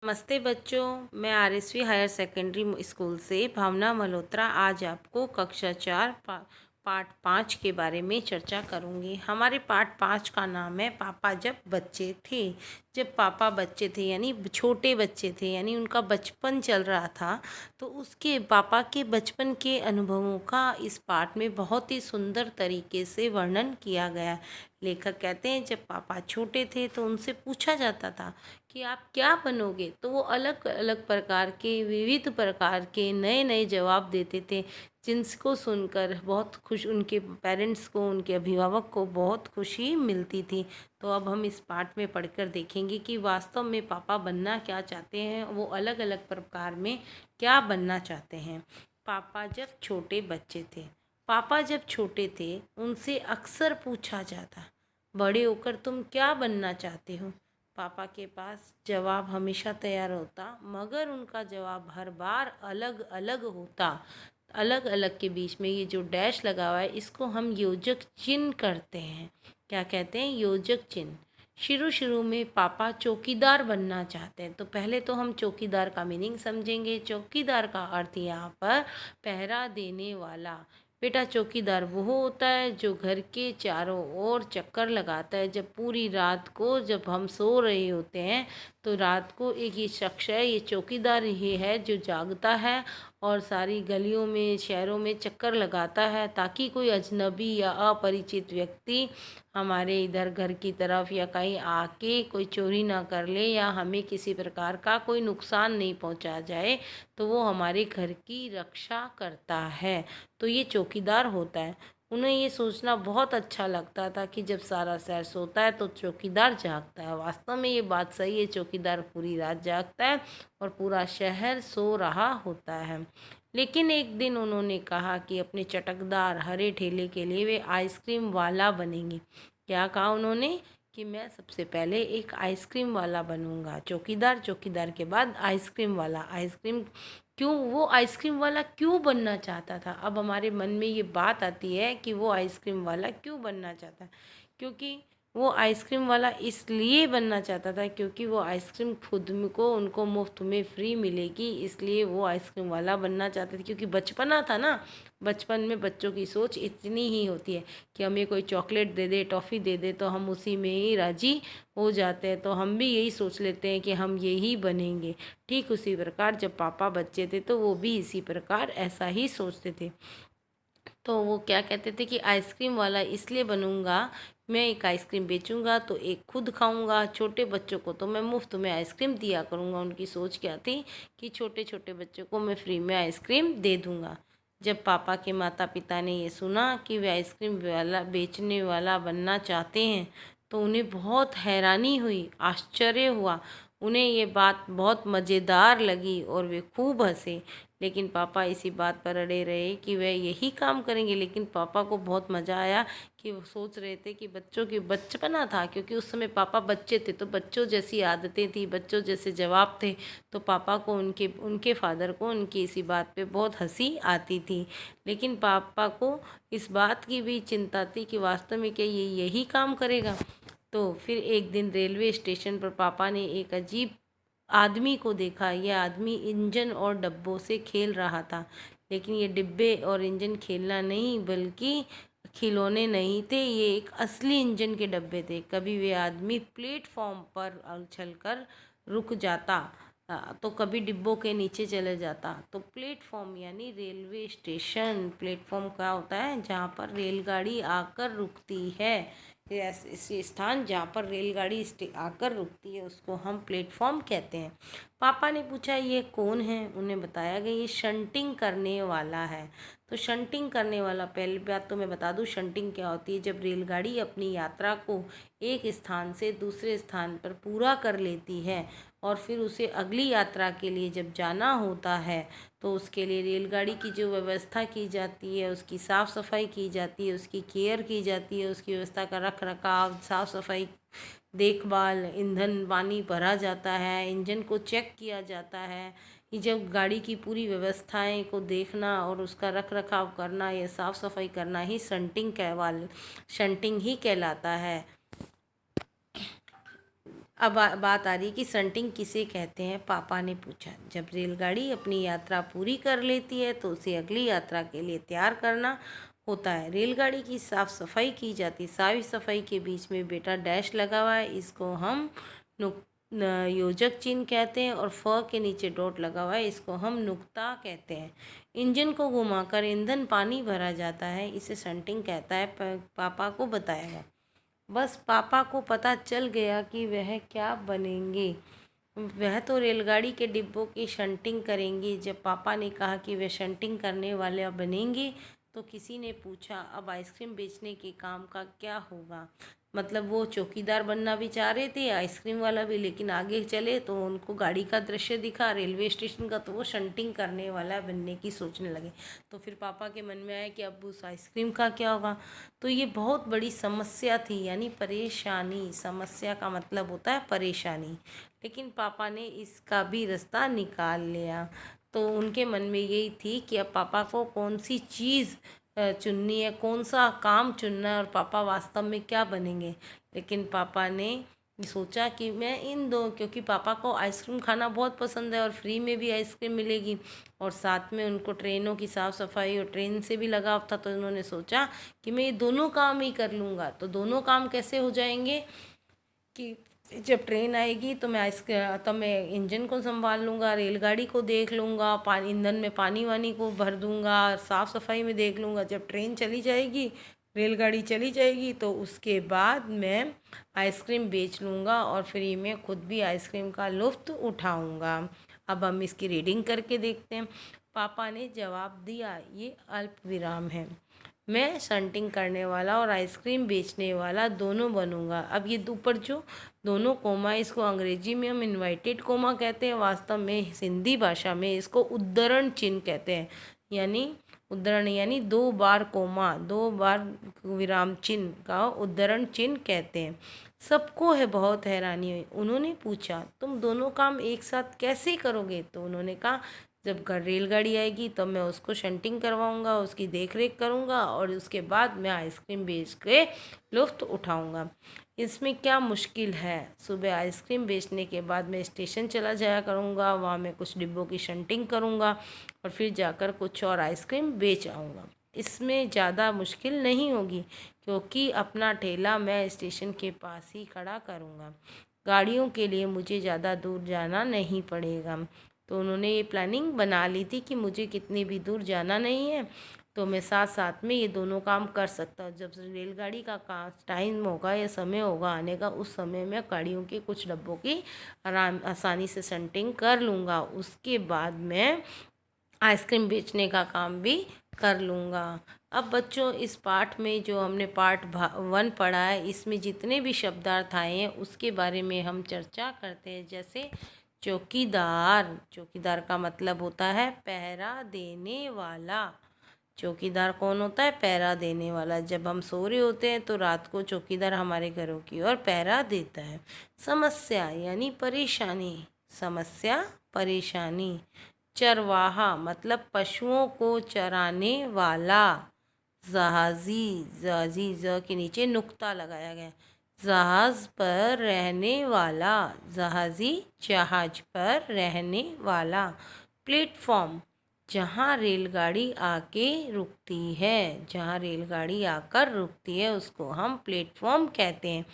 नमस्ते बच्चों, मैं आरएसवी हायर सेकेंडरी स्कूल से भावना मल्होत्रा आज आपको कक्षा 4 पाठ 5 के बारे में चर्चा करूंगी। हमारे पाठ 5 का नाम है पापा जब बच्चे थे। जब पापा बच्चे थे यानी छोटे बच्चे थे, यानी उनका बचपन चल रहा था, तो उसके पापा के बचपन के अनुभवों का इस पाठ में बहुत ही सुंदर तरीके से वर्णन किया गया। लेखक कहते हैं जब पापा छोटे थे तो उनसे पूछा जाता था कि आप क्या बनोगे, तो वो अलग अलग प्रकार के विविध प्रकार के नए नए जवाब देते थे, जिनको सुनकर बहुत खुश उनके पेरेंट्स को, उनके अभिभावक को बहुत खुशी मिलती थी। तो अब हम इस पाठ में पढ़कर देखेंगे कि वास्तव में पापा बनना क्या चाहते हैं, वो अलग अलग प्रकार में क्या बनना चाहते हैं। पापा जब छोटे बच्चे थे। पापा जब छोटे थे उनसे अक्सर पूछा जाता, बड़े होकर तुम क्या बनना चाहते हो। पापा के पास जवाब हमेशा तैयार होता, मगर उनका जवाब हर बार अलग अलग होता। अलग अलग के बीच में ये जो डैश लगा हुआ है, इसको हम योजक चिन्ह करते हैं। क्या कहते हैं? योजक चिन्ह। शुरू शुरू में पापा चौकीदार बनना चाहते हैं, तो पहले तो हम चौकीदार का मीनिंग समझेंगे। चौकीदार का अर्थ यहाँ पर पहरा देने वाला। बेटा, चौकीदार वो होता है जो घर के चारों ओर चक्कर लगाता है। जब पूरी रात को जब हम सो रहे होते हैं, तो रात को एक ये शख्स है, ये चौकीदार ही है जो जागता है और सारी गलियों में, शहरों में चक्कर लगाता है, ताकि कोई अजनबी या अपरिचित व्यक्ति हमारे इधर घर की तरफ या कहीं आके कोई चोरी ना कर ले, या हमें किसी प्रकार का कोई नुकसान नहीं पहुंचा जाए। तो वो हमारे घर की रक्षा करता है। तो ये चौकीदार होता है। उन्हें ये सोचना बहुत अच्छा लगता था कि जब सारा शहर सोता है तो चौकीदार जागता है। वास्तव में ये बात सही है, चौकीदार पूरी रात जागता है और पूरा शहर सो रहा होता है। लेकिन एक दिन उन्होंने कहा कि अपने चटकदार हरे ठेले के लिए वे आइसक्रीम वाला बनेंगे। क्या कहा उन्होंने? कि मैं सबसे पहले एक आइसक्रीम वाला बनूंगा। चौकीदार, चौकीदार के बाद आइसक्रीम वाला। आइसक्रीम क्यों, वो आइसक्रीम वाला क्यों बनना चाहता था? अब हमारे मन में ये बात आती है कि वो आइसक्रीम वाला क्यों बनना चाहता है। क्योंकि वो आइसक्रीम वाला इसलिए बनना चाहता था क्योंकि वो आइसक्रीम खुद को उनको मुफ्त में फ्री मिलेगी, इसलिए वो आइसक्रीम वाला बनना चाहते थे। क्योंकि बचपना था ना, बचपन में बच्चों की सोच इतनी ही होती है कि हमें कोई चॉकलेट दे दे, टॉफ़ी दे दे, तो हम उसी में ही राजी हो जाते हैं। तो हम भी यही सोच लेते हैं कि हम यही बनेंगे। ठीक उसी प्रकार जब पापा बच्चे थे तो वो भी इसी प्रकार ऐसा ही सोचते थे। तो वो क्या कहते थे कि आइसक्रीम वाला इसलिए बनूंगा, मैं एक आइसक्रीम बेचूंगा तो एक खुद खाऊंगा, छोटे बच्चों को तो मैं मुफ्त में आइसक्रीम दिया करूंगा। उनकी सोच क्या थी कि छोटे छोटे बच्चों को मैं फ्री में आइसक्रीम दे दूंगा। जब पापा के माता पिता ने ये सुना कि वे आइसक्रीम वाला बेचने वाला बनना चाहते हैं, तो उन्हें बहुत हैरानी हुई, आश्चर्य हुआ। उन्हें ये बात बहुत मज़ेदार लगी और वे खूब हंसे। लेकिन पापा इसी बात पर अड़े रहे कि वह यही काम करेंगे। लेकिन पापा को बहुत मज़ा आया कि वो सोच रहे थे कि बच्चों की बचपना था, क्योंकि उस समय पापा बच्चे थे, तो बच्चों जैसी आदतें थी, बच्चों जैसे जवाब थे। तो पापा को, उनके उनके फादर को उनकी इसी बात पे बहुत हंसी आती थी। लेकिन पापा को इस बात की भी चिंता थी कि वास्तव में क्या ये यही काम करेगा। तो फिर एक दिन रेलवे स्टेशन पर पापा ने एक अजीब आदमी को देखा। यह आदमी इंजन और डब्बों से खेल रहा था। लेकिन ये डिब्बे और इंजन खेलना नहीं, बल्कि खिलौने नहीं थे, ये एक असली इंजन के डब्बे थे। कभी वे आदमी प्लेटफॉर्म पर उछलकर रुक जाता, तो कभी डिब्बों के नीचे चले जाता। तो प्लेटफॉर्म यानी रेलवे स्टेशन। प्लेटफॉर्म क्या होता है? जहाँ पर रेलगाड़ी आकर रुकती है। ऐसे स्थान जहाँ पर रेलगाड़ी आकर रुकती है उसको हम प्लेटफॉर्म कहते हैं। पापा ने पूछा ये कौन है? उन्हें बताया गया ये शंटिंग करने वाला है। तो शंटिंग करने वाला, पहली बात तो मैं बता दूं शंटिंग क्या होती है। जब रेलगाड़ी अपनी यात्रा को एक स्थान से दूसरे स्थान पर पूरा कर लेती है और फिर उसे अगली यात्रा के लिए जब जाना होता है, तो उसके लिए रेलगाड़ी की जो व्यवस्था की जाती है, उसकी साफ़ सफाई की जाती है, उसकी केयर की जाती है, उसकी व्यवस्था का रख रखाव, साफ़ सफाई, देखभाल, ईंधन पानी भरा जाता है, इंजन को चेक किया जाता है। ये जब गाड़ी की पूरी व्यवस्थाएं को देखना और उसका रख रखाव करना, या साफ़ सफाई करना ही शंटिंग ही कहलाता है। अब बात आ रही है कि शंटिंग किसे कहते हैं। पापा ने पूछा। जब रेलगाड़ी अपनी यात्रा पूरी कर लेती है तो उसे अगली यात्रा के लिए तैयार करना होता है। रेलगाड़ी की साफ सफाई की जाती है। साफ सफाई के बीच में बेटा डैश लगा हुआ है, इसको हम योजक चिन्ह कहते हैं, और फ के नीचे डॉट लगा हुआ है, इसको हम नुक्ता कहते हैं। इंजन को घुमाकर ईंधन पानी भरा जाता है, इसे शंटिंग कहता है। पापा को बताएगा। बस पापा को पता चल गया कि वह क्या बनेंगे। वह तो रेलगाड़ी के डिब्बों की शंटिंग करेंगी। जब पापा ने कहा कि वे शंटिंग करने वाले बनेंगे तो किसी ने पूछा, अब आइसक्रीम बेचने के काम का क्या होगा। मतलब वो चौकीदार बनना भी चाह रहे थे, आइसक्रीम वाला भी, लेकिन आगे चले तो उनको गाड़ी का दृश्य दिखा रेलवे स्टेशन का, तो वो शंटिंग करने वाला बनने की सोचने लगे। तो फिर पापा के मन में आया कि अब उस आइसक्रीम का क्या होगा। तो ये बहुत बड़ी समस्या थी, यानी परेशानी। समस्या का मतलब होता है परेशानी। लेकिन पापा ने इसका भी रास्ता निकाल लिया। तो उनके मन में यही थी कि अब पापा को कौन सी चीज़ चुननी है, कौन सा काम चुनना है, और पापा वास्तव में क्या बनेंगे। लेकिन पापा ने सोचा कि मैं इन दो, क्योंकि पापा को आइसक्रीम खाना बहुत पसंद है और फ्री में भी आइसक्रीम मिलेगी, और साथ में उनको ट्रेनों की साफ़ सफाई और ट्रेन से भी लगाव था। तो उन्होंने सोचा कि मैं ये दोनों काम ही कर लूँगा। तो दोनों काम कैसे हो जाएंगे कि जब ट्रेन आएगी तो मैं इंजन को संभाल लूँगा, रेलगाड़ी को देख लूँगा, पानी ईंधन में पानी वानी को भर दूँगा, साफ़ सफाई में देख लूँगा। जब ट्रेन चली जाएगी, रेलगाड़ी चली जाएगी, तो उसके बाद मैं आइसक्रीम बेच लूँगा और फ्री में खुद भी आइसक्रीम का लुत्फ़ उठाऊँगा। अब हम इसकी रीडिंग करके देखते हैं। पापा ने जवाब दिया, ये अल्प विराम है। मैं शंटिंग करने वाला और आइसक्रीम बेचने वाला दोनों बनूंगा। अब ये ऊपर जो दोनों कोमा, इसको अंग्रेजी में हम इन्वर्टेड कोमा कहते हैं, वास्तव में हिंदी भाषा में इसको उद्धरण चिन्ह कहते हैं। यानी उद्धरण यानी 2 बार कोमा, 2 बार विराम चिन्ह का उद्धरण चिन्ह कहते हैं। सबको है बहुत हैरानी हुई। उन्होंने पूछा, तुम दोनों काम एक साथ कैसे करोगे। तो उन्होंने कहा, जब रेलगाड़ी आएगी तो मैं उसको शंटिंग करवाऊंगा, उसकी देख रेख करूंगा, और उसके बाद मैं आइसक्रीम बेच के लुत्फ़ उठाऊंगा। इसमें क्या मुश्किल है। सुबह आइसक्रीम बेचने के बाद मैं स्टेशन चला जाया करूंगा, वहाँ मैं कुछ डिब्बों की शंटिंग करूंगा और फिर जाकर कुछ और आइसक्रीम बेच आऊँगा। इसमें ज़्यादा मुश्किल नहीं होगी, क्योंकि अपना ठेला मैं स्टेशन के पास ही खड़ा करूँगा। गाड़ियों के लिए मुझे ज़्यादा दूर जाना नहीं पड़ेगा। तो उन्होंने ये प्लानिंग बना ली थी कि मुझे कितनी भी दूर जाना नहीं है, तो मैं साथ साथ में ये दोनों काम कर सकता हूँ। जब रेलगाड़ी का टाइम होगा या समय होगा आने का, उस समय मैं गाड़ियों के कुछ डब्बों की आसानी से शंटिंग कर लूँगा। उसके बाद मैं आइसक्रीम बेचने का काम भी कर लूँगा। अब बच्चों, इस पाठ में जो हमने पार्ट 1 पढ़ा है, इसमें जितने भी शब्दार्थ आए हैं उसके बारे में हम चर्चा करते हैं। जैसे चौकीदार। चौकीदार का मतलब होता है पहरा देने वाला। चौकीदार कौन होता है? पहरा देने वाला। जब हम सो रहे होते हैं तो रात को चौकीदार हमारे घरों की ओर पहरा देता है। समस्या यानी परेशानी। समस्या, परेशानी। चरवाहा मतलब पशुओं को चराने वाला। जहाजी, जहाजी ज के नीचे नुक्ता लगाया गया। जहाज पर रहने वाला। जहाजी, जहाज पर रहने वाला। प्लेटफॉर्म, जहाँ रेलगाड़ी आके रुकती है। जहाँ रेलगाड़ी आकर रुकती है उसको हम प्लेटफॉर्म कहते हैं।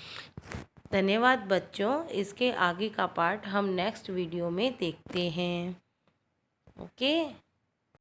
धन्यवाद बच्चों। इसके आगे का पार्ट हम नेक्स्ट वीडियो में देखते हैं। ओके।